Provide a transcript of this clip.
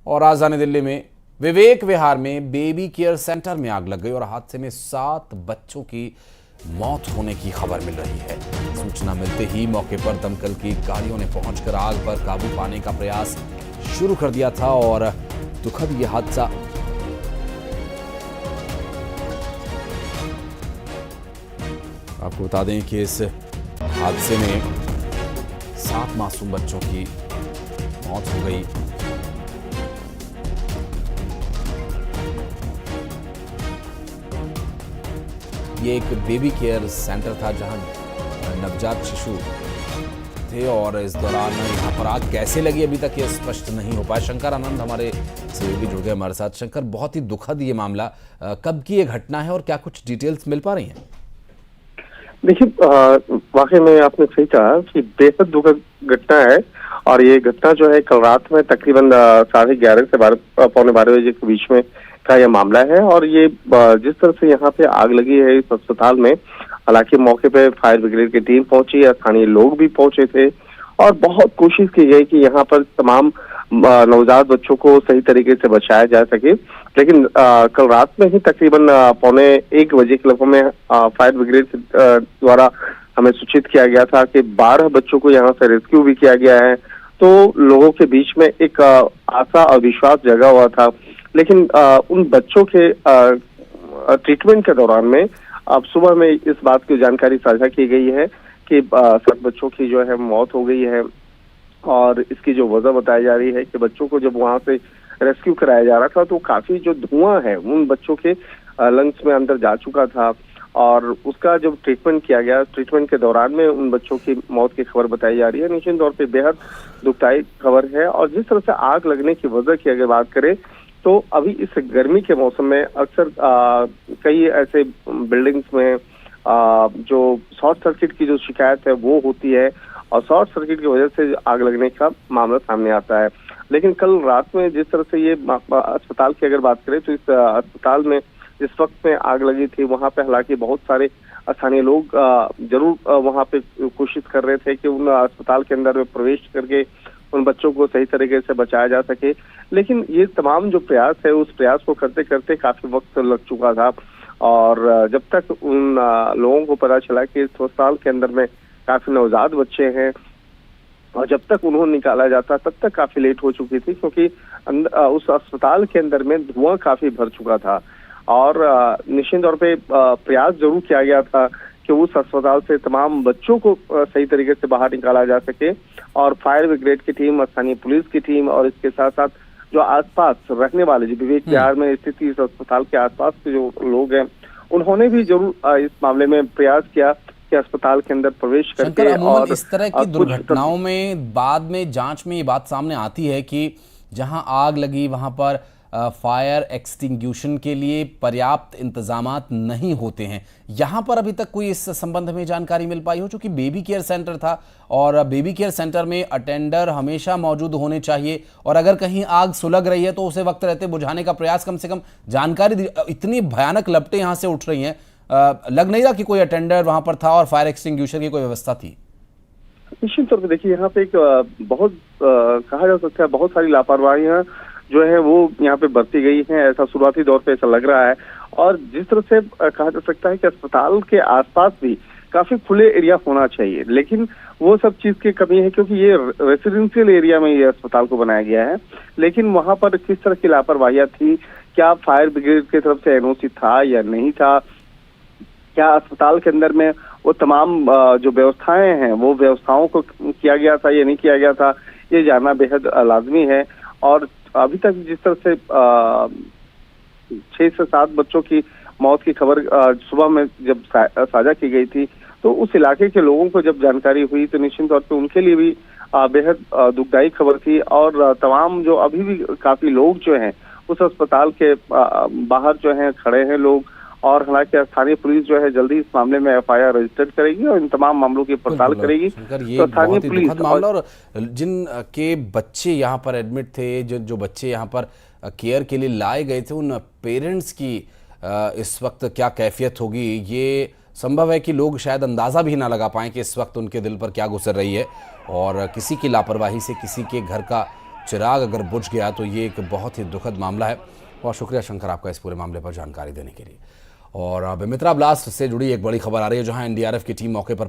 और राजधानी दिल्ली में विवेक विहार में बेबी केयर सेंटर में आग लग गई और हादसे में 7 बच्चों की मौत होने की खबर मिल रही है। सूचना मिलते ही मौके पर दमकल की गाड़ियों ने पहुंचकर आग पर काबू पाने का प्रयास शुरू कर दिया था और दुखद यह हादसा आपको बता दें कि इस हादसे में 7 मासूम बच्चों की मौत हो गई। ये एक बेबी केयर सेंटर था जहां नवजात शिशु थे और इस दौरान यहां पर आग कैसे लगी अभी तक ये स्पष्ट नहीं हो पाया। शंकर आनंद हमारे सहयोगी जुड़ गए हमारे साथ। शंकर, बहुत ही दुखद ये मामला, कब की ये घटना है और क्या कुछ डिटेल्स मिल पा रही हैं? देखिए, वाकई में आपने सही कहा कि बेहद दुखद घटना है। और ये घटना जो है कल रात में तकरीबन 11:30 से 12 बजे के बीच में का यह मामला है। और ये जिस तरह से यहाँ पे आग लगी है इस अस्पताल में, हालांकि मौके पे फायर ब्रिगेड की टीम पहुंची, स्थानीय लोग भी पहुंचे थे और बहुत कोशिश की गई कि यहाँ पर तमाम नवजात बच्चों को सही तरीके से बचाया जा सके। लेकिन कल रात में ही तकरीबन 12:45 के लगभग में फायर ब्रिगेड द्वारा हमें सूचित किया गया था कि 12 बच्चों को यहाँ से रेस्क्यू भी किया गया है। तो लोगों के बीच में एक आशा और विश्वास जगा हुआ था। लेकिन उन बच्चों के ट्रीटमेंट के दौरान में अब सुबह में इस बात की जानकारी साझा की गई है कि 7 बच्चों की जो है मौत हो गई है। और इसकी जो वजह बताई जा रही है कि बच्चों को जब वहां से रेस्क्यू कराया जा रहा था तो काफी जो धुआं है उन बच्चों के लंग्स में अंदर जा चुका था। और उसका जब ट्रीटमेंट किया गया, ट्रीटमेंट के दौरान में उन बच्चों की मौत की खबर बताई जा रही है। निश्चित तौर पे बेहद दुखदायी खबर है। और जिस तरह से आग लगने की वजह की अगर बात करें तो अभी इस गर्मी के मौसम में अक्सर कई ऐसे बिल्डिंग्स में जो शॉर्ट सर्किट की जो शिकायत है वो होती है और शॉर्ट सर्किट की वजह से आग लगने का मामला सामने आता है। लेकिन कल रात में जिस तरह से ये अस्पताल की अगर बात करें तो इस अस्पताल में जिस वक्त में आग लगी थी वहां पे हालांकि बहुत सारे स्थानीय लोग जरूर वहां पे कोशिश कर रहे थे कि उन अस्पताल के अंदर में प्रवेश करके उन बच्चों को सही तरीके से बचाया जा सके। लेकिन ये तमाम जो प्रयास है उस प्रयास को करते करते काफी वक्त लग चुका था। और जब तक उन लोगों को पता चला कि इस अस्पताल के अंदर में काफी नवजात बच्चे हैं और जब तक उन्होंने निकाला जाता तब तक काफी लेट हो चुकी थी, क्योंकि उस अस्पताल के अंदर में धुआं काफी भर चुका था। और निश्चित तौर पे प्रयास जरूर किया गया था कि उस अस्पताल से तमाम बच्चों को सही तरीके से बाहर निकाला जा सके। और फायर ब्रिगेड की टीम, स्थानीय पुलिस की टीम और इसके साथ साथ जो आसपास रहने वाले जो विवेक विहार में स्थित इस अस्पताल के आसपास के जो लोग हैं उन्होंने भी जरूर इस मामले में प्रयास किया कि अस्पताल के अंदर प्रवेश करके। और इस तरह की दुर्घटनाओं में बाद में जांच में ये बात सामने आती है कि जहां आग लगी वहां पर फायर एक्सटिंग्यूशन के लिए पर्याप्त इंतजामात नहीं होते हैं। यहाँ पर अभी तक कोई इस संबंध में जानकारी मिल पाई हो? चूंकि बेबी केयर सेंटर था और बेबी केयर सेंटर में अटेंडर हमेशा मौजूद होने चाहिए और अगर कहीं आग सुलग रही है तो उसे वक्त रहते बुझाने का प्रयास, कम से कम जानकारी। इतनी भयानक लपटें यहाँ से उठ रही हैं, लग नहीं रहा कि कोई अटेंडर वहां पर था और फायर एक्सटिंग्यूशर की कोई व्यवस्था थी। निश्चित तौर पर देखिए, यहाँ पे एक बहुत कहा जा सकता है बहुत सारी लापरवाहियां जो है वो यहाँ पे बरती गई हैं, ऐसा शुरुआती दौर पे ऐसा लग रहा है। और जिस तरह से कहा जा सकता है कि अस्पताल के आसपास भी काफी खुले एरिया होना चाहिए, लेकिन वो सब चीज की कमी है क्योंकि ये रेसिडेंशियल एरिया में ये अस्पताल को बनाया गया है। लेकिन वहां पर किस तरह की लापरवाहियां थी, क्या फायर ब्रिगेड की तरफ से एनओसी था या नहीं था, क्या अस्पताल के अंदर में वो तमाम जो व्यवस्थाएं हैं वो व्यवस्थाओं को किया गया था या नहीं किया गया था, ये जानना बेहद लाजमी है। और अभी तक जिस तरह से 6 से 7 बच्चों की मौत की खबर सुबह में जब साझा की गई थी तो उस इलाके के लोगों को जब जानकारी हुई तो निश्चित तौर पे उनके लिए भी बेहद दुखदायी खबर थी। और तमाम जो अभी भी काफी लोग जो हैं उस अस्पताल के बाहर जो हैं खड़े हैं लोग। और हालांकि स्थानीय पुलिस जो है जल्दी इस मामले में एफआईआर रजिस्टर करेगी और इन तमाम मामलों की पड़ताल करेगी। तो स्थानीय पुलिस मामला और जिन के बच्चे यहाँ पर एडमिट थे, जो बच्चे यहाँ पर केयर के लिए लाए गए थे, उन पेरेंट्स की इस वक्त क्या कैफियत होगी, ये संभव है कि लोग शायद अंदाज़ा भी ना लगा पाएं कि इस वक्त उनके दिल पर क्या गुजर रही है। और किसी की लापरवाही से किसी के घर का चिराग अगर बुझ गया तो ये एक बहुत ही दुखद मामला है। बहुत शुक्रिया शंकर आपका इस पूरे मामले पर जानकारी देने के लिए। और बेमित्रा ब्लास्ट से जुड़ी एक बड़ी खबर आ रही है, जहां एनडीआरएफ की टीम मौके पर